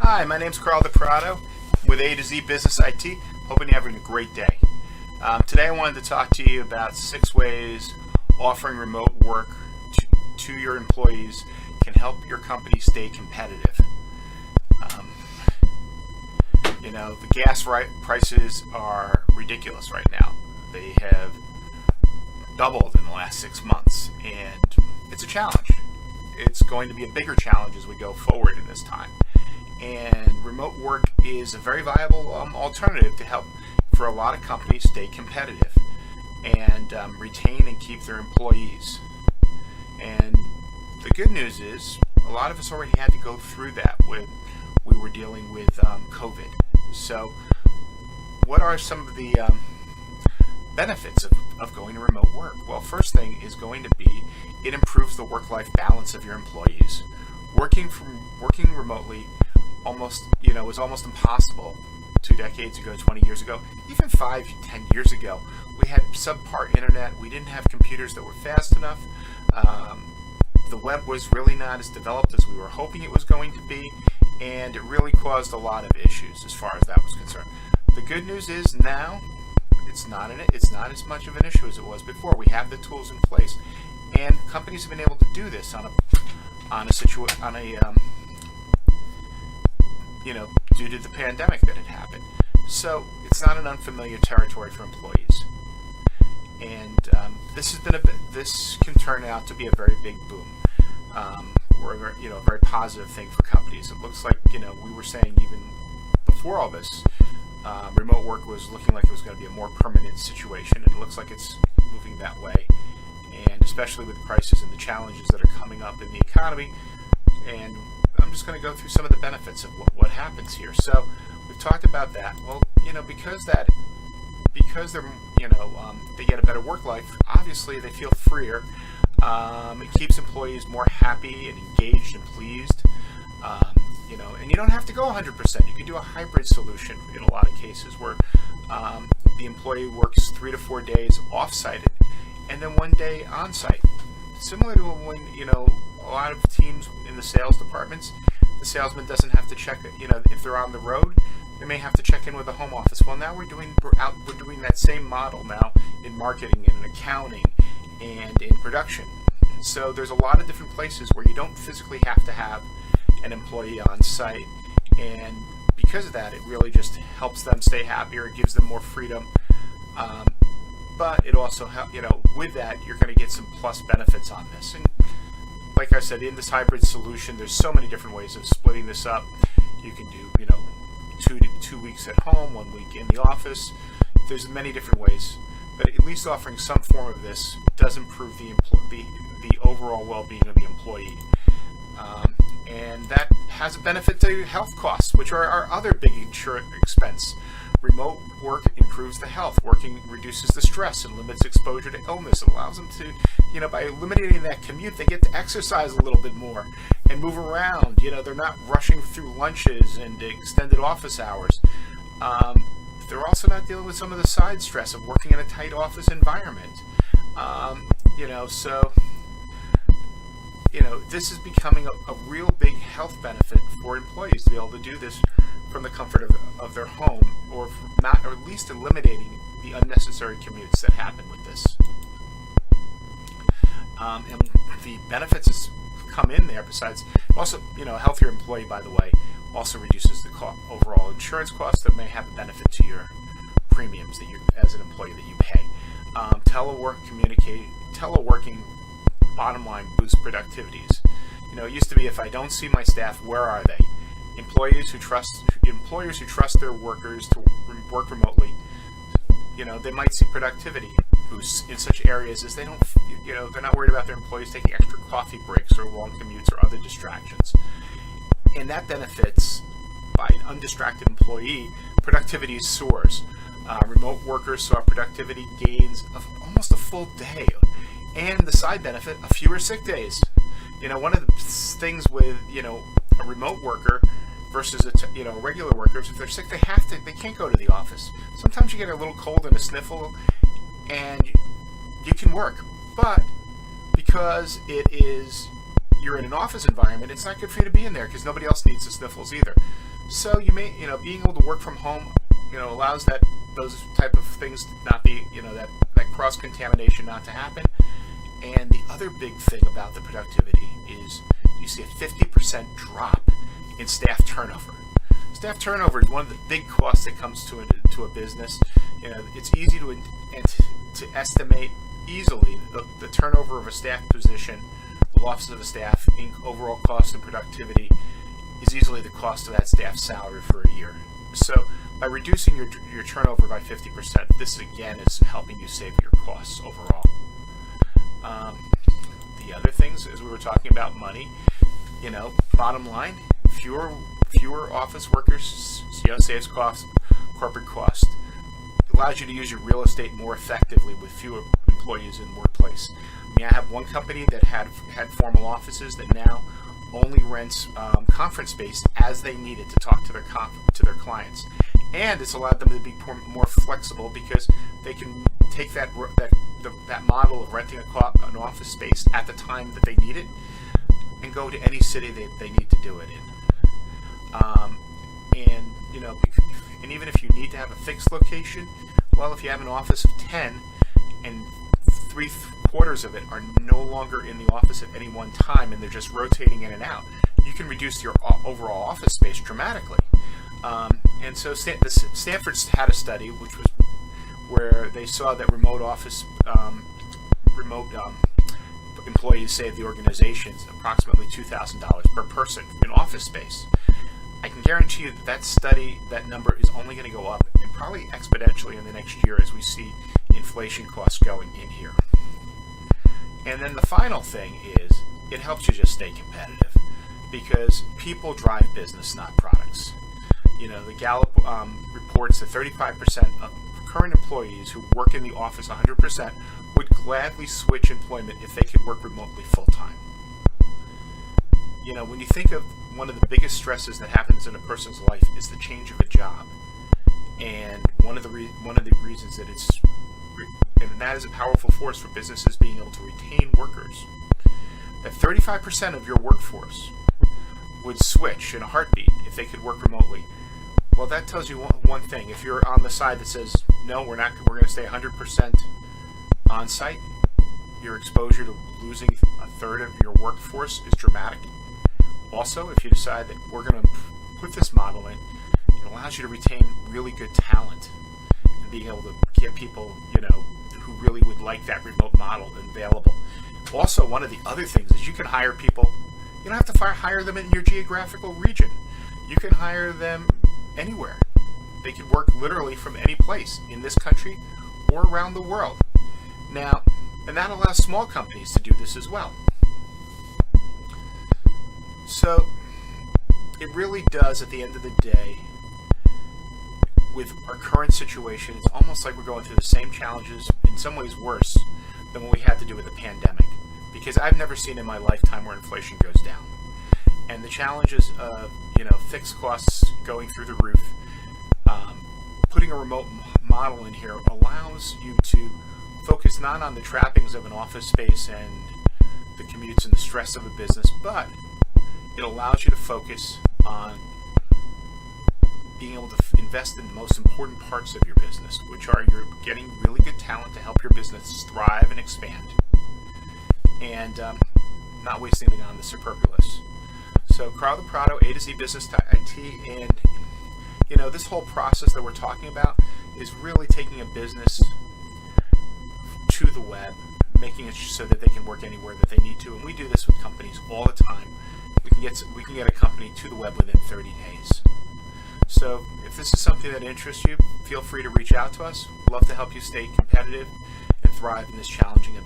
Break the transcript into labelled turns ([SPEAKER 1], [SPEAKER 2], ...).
[SPEAKER 1] Hi, my name's Carl DePrado with A to Z Business IT. Hoping you're having a great day. Today I wanted to talk to you about 6 ways offering remote work to your employees can help your company stay competitive. The gas prices are ridiculous right now. They have doubled in the last 6 months, and it's a challenge. It's going to be a bigger challenge as we go forward in this time. And remote work is a very viable alternative to help for a lot of companies stay competitive and retain and keep their employees. And the good news is a lot of us already had to go through that when we were dealing with COVID. So what are some of the benefits of going to remote work? Well, first thing is going to be it improves the work-life balance of your employees. Working remotely was almost impossible 2 decades ago, 20 years ago, even 5, 10 years ago. We had subpar internet. We didn't have computers that were fast enough. The web was really not as developed as we were hoping it was going to be, and it really caused a lot of issues as far as that was concerned. The good news is now it's not as much of an issue as it was before. We have the tools in place, and companies have been able to do this due to the pandemic that had happened. So it's not an unfamiliar territory for employees, and this can turn out to be a very big boom, or a very positive thing for companies. It looks like we were saying even before all this, remote work was looking like it was going to be a more permanent situation, and it looks like it's moving that way. And especially with the crisis and the challenges that are coming up in the economy, and I'm just going to go through some of the benefits of what happens here. So we've talked about that. Well, because they're they get a better work life. Obviously, they feel freer. It keeps employees more happy and engaged and pleased. And you don't have to go 100%. You can do a hybrid solution in a lot of cases where the employee works 3 to 4 days off-site and then 1 day on-site. Similar to when a lot of teams in the sales departments, the salesman doesn't have to check. If they're on the road, they may have to check in with the home office. Well, now we're doing that same model now in marketing and in accounting and in production. So there's a lot of different places where you don't physically have to have an employee on site, and because of that, it really just helps them stay happier. It gives them more freedom. But it also with that, you're going to get some plus benefits on this. And like I said, in this hybrid solution, there's so many different ways of splitting this up. You can do 2 weeks at home, 1 week in the office. There's many different ways, but at least offering some form of this does improve the overall well-being of the employee. And that has a benefit to health costs, which are our other big expense. Remote work improves the health. Working reduces the stress and limits exposure to illness. It allows them to, by eliminating that commute, they get to exercise a little bit more and move around. They're not rushing through lunches and extended office hours. They're also not dealing with some of the side stress of working in a tight office environment. This is becoming a real big health benefit for employees to be able to do this from the comfort of their home, or at least eliminating the unnecessary commutes that happen with this. And the benefits come in there. Besides, also, a healthier employee, by the way, also reduces the overall insurance costs that may have a benefit to your premiums that you, as an employee, that you pay. Teleworking, bottom line, boosts productivities. It used to be, if I don't see my staff, where are they? Employers who trust their workers to work remotely, they might see productivity boosts in such areas as they're not worried about their employees taking extra coffee breaks or long commutes or other distractions. And that benefits, by an undistracted employee, productivity soars. Remote workers saw productivity gains of almost a full day, and the side benefit of fewer sick days. One of the things with a remote worker versus a regular worker is if they're sick, they can't go to the office. Sometimes you get a little cold and a sniffle, and you can work, but because it is you're in an office environment, it's not good for you to be in there because nobody else needs the sniffles either. So you may, being able to work from home, allows those type of things to not be, that cross contamination not to happen. And the other big thing about the productivity is you see a 50% drop in staff turnover. Staff turnover is one of the big costs that comes to a business. It's easy to estimate easily the turnover of a staff position, the loss of a staff, overall cost and productivity is easily the cost of that staff's salary for a year. So by reducing your turnover by 50%, this again is helping you save your costs overall. The other things, as we were talking about money, bottom line, fewer office workers, saves costs, corporate cost. It allows you to use your real estate more effectively with fewer employees in the workplace. I have one company that had formal offices that now only rents conference space as they need it to talk to their clients, and it's allowed them to be more flexible because they can take that model of renting an office space at the time that they need it and go to any city they need to do it in. And even if you need to have a fixed location, well, if you have an office of 10 and 3/4 of it are no longer in the office at any one time and they're just rotating in and out, you can reduce your overall office space dramatically. And so Stanford had a study where they saw that remote employees save the organizations approximately $2,000 per person in office space. I can guarantee you that number is only going to go up, and probably exponentially in the next year as we see inflation costs going in here. And then the final thing is it helps you just stay competitive because people drive business, not products. The Gallup reports that 35% of current employees who work in the office 100% would gladly switch employment if they could work remotely full-time. When you think of one of the biggest stresses that happens in a person's life is the change of a job, and one of the reasons that and that is a powerful force for businesses being able to retain workers. That 35% of your workforce would switch in a heartbeat if they could work remotely. Well, that tells you one thing. If you're on the side that says no, we're going to stay 100% on site, your exposure to losing a third of your workforce is dramatic. Also, if you decide that we're going to put this model in, it allows you to retain really good talent and being able to get people, who really would like that remote model available. Also, one of the other things is you can hire people. You don't have to hire them in your geographical region. You can hire them anywhere. They can work literally from any place in this country or around the world. Now, and that allows small companies to do this as well. So, it really does, at the end of the day, with our current situation, it's almost like we're going through the same challenges, in some ways worse, than what we had to do with the pandemic. Because I've never seen in my lifetime where inflation goes down. And the challenges of, fixed costs going through the roof, putting a remote model in here allows you to focus not on the trappings of an office space and the commutes and the stress of a business, but it allows you to focus on being able to invest in the most important parts of your business, which are you're getting really good talent to help your business thrive and expand, and not wasting it on the superfluous. So Carl DiPrato, A to Z Business to IT, and this whole process that we're talking about is really taking a business to the web, making it so that they can work anywhere that they need to, and we do this with companies all the time. We can get a company to the web within 30 days. So if this is something that interests you, feel free to reach out to us. We'd love to help you stay competitive and thrive in this challenging